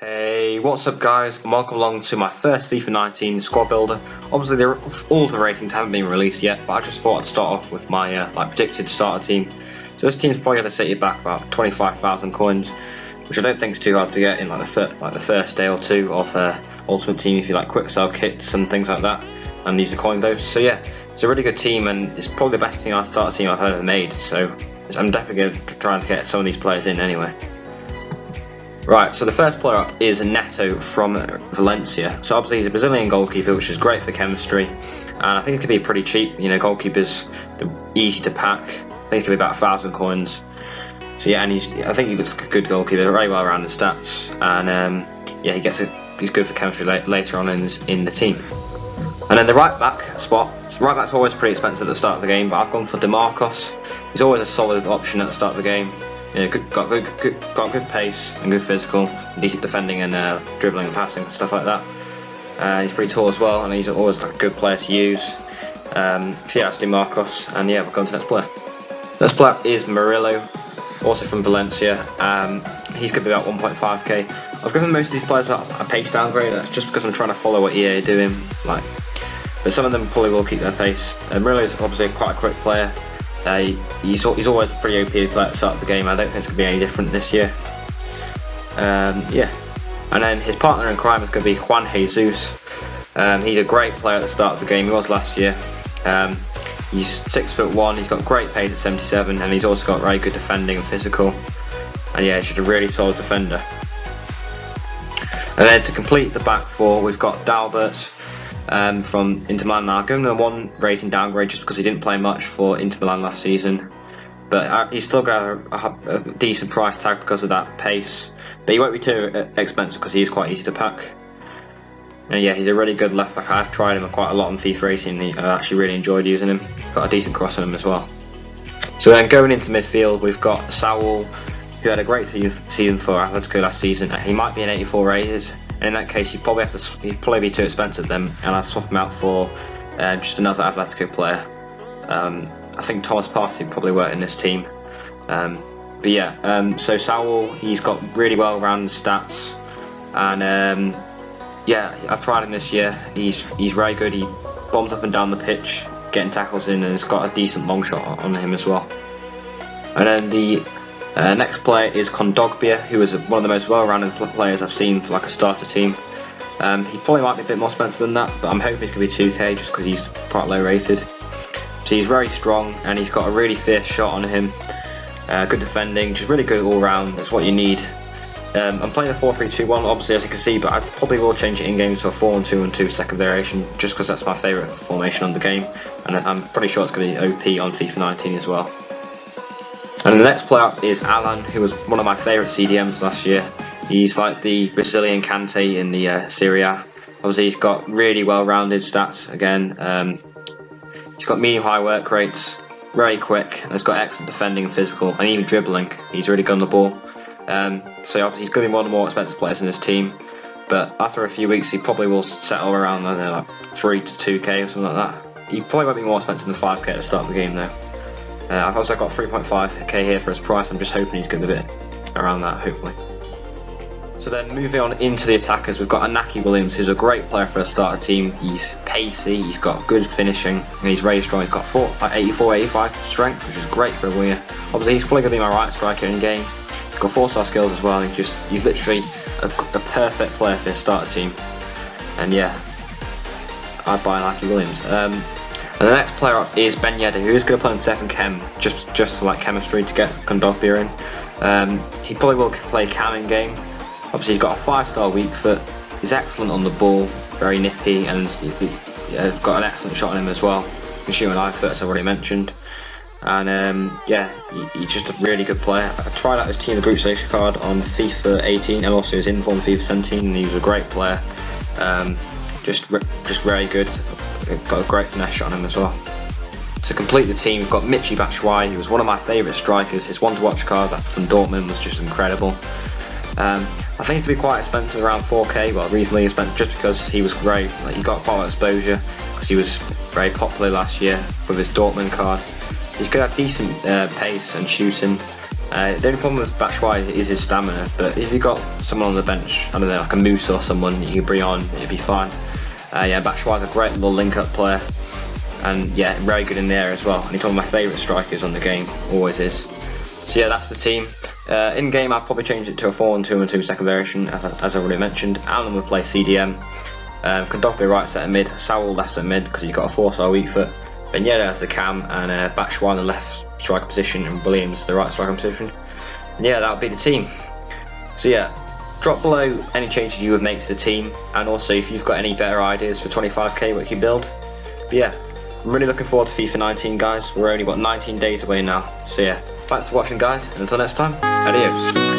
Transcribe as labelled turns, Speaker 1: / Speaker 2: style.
Speaker 1: Hey, what's up guys, and welcome along to my first FIFA 19 squad builder. Obviously all the ratings haven't been released yet, but I just thought I'd start off with my predicted starter team. So this team's probably going to set you back about 25,000 coins, which I don't think is too hard to get in the first day or two of Ultimate Team if you like quick sell kits and things like that, and use the coin those. So yeah, it's a really good team, and it's probably the best starter team I've ever made, so I'm definitely going to try and get some of these players in anyway. Right, so the first player up is Neto from Valencia. So obviously he's a Brazilian goalkeeper, which is great for chemistry, and I think it could be pretty cheap. You know, goalkeepers are easy to pack. I think it could be about 1,000 coins. So yeah, and I think he looks like a good goalkeeper, very well rounded stats, and yeah, he's good for chemistry later on in the team. And then the right back spot. Right back's always pretty expensive at the start of the game, but I've gone for DeMarcos. He's always a solid option at the start of the game. Yeah, got good pace and good physical, decent defending and dribbling and passing and stuff like that. He's pretty tall as well, and he's always a good player to use. So yeah, that's DeMarcos, and yeah, we'll go on to the next player. Next player is Murillo, also from Valencia. He's going to be about 1.5k. I've given most of these players about a pace downgrade. That's just because I'm trying to follow what EA are doing. But some of them probably will keep their pace. Murillo is obviously quite a quick player. He's always a pretty OP player at the start of the game. I don't think it's going to be any different this year. Yeah, and then his partner in crime is going to be Juan Jesus. He's a great player at the start of the game. He was last year. He's 6'1". He's got great pace at 77, and he's also got very good defending and physical. And yeah, he's just a really solid defender. And then to complete the back four, we've got Dalbert from Inter Milan. Now, I've given him a 1 rating downgrade just because he didn't play much for Inter Milan last season, but he's still got a decent price tag because of that pace, but he won't be too expensive because he is quite easy to pack. And yeah, he's a really good left back. I've tried him quite a lot on FIFA 18 and I actually really enjoyed using him. Got a decent cross on him as well. So then going into midfield, we've got Southwall, who had a great season for Atletico last season. He might be an 84 rated, and in that case he'd probably be too expensive then, and I'd swap him out for just another Atletico player. I think Thomas Partey probably work in this team. But yeah, so Southwall, he's got really well rounded stats, and yeah, I've tried him this year. He's very good. He bombs up and down the pitch, getting tackles in, and he's got a decent long shot on him as well. And then the next player is Kondogbia, who is one of the most well-rounded players I've seen for a starter team. He probably might be a bit more expensive than that, but I'm hoping he's going to be 2k just because he's quite low rated. So he's very strong, and he's got a really fierce shot on him. Good defending, just really good all-round. That's what you need. I'm playing a 4-3-2-1, obviously, as you can see, but I probably will change it in-game to a 4-1-2-1-2 second variation, just because that's my favourite formation on the game, and I'm pretty sure it's going to be OP on FIFA 19 as well. And the next player up is ALLAN, who was one of my favourite CDMs last year. He's like the Brazilian Kante in the Serie A. Obviously, he's got really well-rounded stats again. He's got medium-high work rates, very quick, and he's got excellent defending and physical, and even dribbling. He's really good on the ball. So obviously, he's going to be one of the more expensive players in this team. But after a few weeks, he probably will settle around, I don't know, like 3 to 2k or something like that. He probably won't be more expensive than 5k at the start of the game, though. I've also got 3.5k here for his price. I'm just hoping he's going to be a bit around that, hopefully. So then moving on into the attackers, we've got Inaki Williams, who's a great player for a starter team. He's pacey, he's got good finishing, and he's very strong. He's got 84, 85 strength, which is great for a winger. Obviously, he's probably going to be my right striker in game. He's got 4-star skills as well. He's literally a perfect player for his starter team. And yeah, I'd buy Inaki Williams. And the next player up is Ben Yedder, who is going to play in 7 chem, just for chemistry to get Kondogbia in. He probably will play cam in game. Obviously, he's got a 5-star weak foot. He's excellent on the ball, very nippy, and he's got an excellent shot on him as well. He can shoot an eye foot, as I've already mentioned. And yeah, he's just a really good player. I tried out his team, the group stage card, on FIFA 18, and also his inform FIFA 17, and he was a great player. Just very good. Got a great finesse shot on him as well. To complete the team, we've got Mitch BATSHUAYI, who was one of my favourite strikers. His one-to-watch card from Dortmund was just incredible. I think it's going to be quite expensive, around 4k, but reasonably expensive, just because he was great. He got quite a lot of exposure because he was very popular last year with his Dortmund card. He's going to have decent pace and shooting. The only problem with Batshuayi is his stamina, but if you've got someone on the bench, I don't know, like a Moose or someone you can bring on, it'd be fine. Yeah, Batshuayi's a great little link-up player, and yeah, very good in the air as well. And he's one of my favourite strikers on the game, always is. So yeah, that's the team. In game, I'd probably change it to a 4-2-2 second variation, as I already mentioned. Allan would play CDM, Kondogbia right centre mid, Southwall left centre mid because he's got a 4-star weak foot. Ben Yedder as the cam, and Batshuayi in the left striker position, and Williams the right striker position. And yeah, that would be the team. So yeah, drop below any changes you would make to the team, and also if you've got any better ideas for 25k what you build. But yeah, I'm really looking forward to FIFA 19, guys. We're only 19 days away now. So yeah, thanks for watching, guys, and until next time, adios.